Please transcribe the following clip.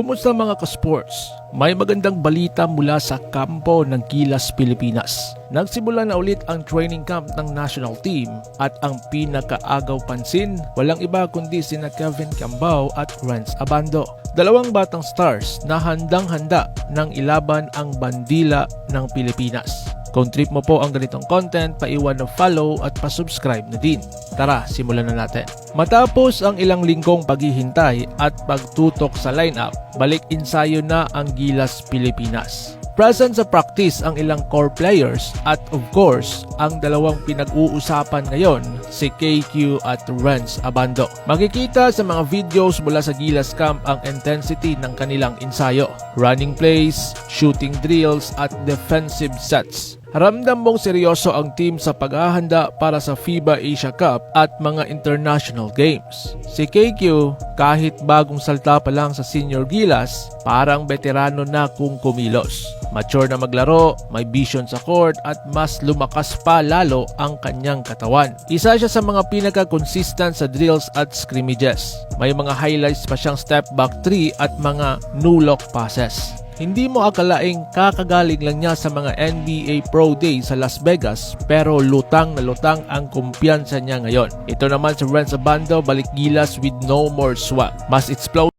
Kumusta mga ka-sports? May magandang balita mula sa kampo ng Gilas, Pilipinas. Nagsimula na ulit ang training camp ng national team at ang pinakaagaw pansin, walang iba kundi sina Kevin Cambao at Renz Abando. Dalawang batang stars na handang-handa ng ilaban ang bandila ng Pilipinas. Kung trip mo po ang ganitong content, paiwan ng follow at pasubscribe na din. Tara, simulan na natin. Matapos ang ilang linggong paghihintay at pagtutok sa lineup, balik ensayo na ang Gilas Pilipinas. Present sa practice ang ilang core players at of course, ang dalawang pinag-uusapan ngayon, si KQ at Renz Abando. Makikita sa mga videos mula sa Gilas Camp ang intensity ng kanilang ensayo, running plays, shooting drills at defensive sets. Ramdam mong seryoso ang team sa paghahanda para sa FIBA Asia Cup at mga international games. Si KQ, kahit bagong salta pa lang sa Senior Gilas, parang veterano na kung kumilos. Mature na maglaro, may vision sa court at mas lumakas pa lalo ang kanyang katawan. Isa siya sa mga pinaka-consistent sa drills at scrimmages. May mga highlights pa siyang step back 3 at mga no-look passes. Hindi mo akalaing kakagaling lang niya sa mga NBA Pro Day sa Las Vegas pero lutang na lutang ang kumpiyansa niya ngayon. Ito naman si Renz Abando, balik Gilas with no more swag. Mas explode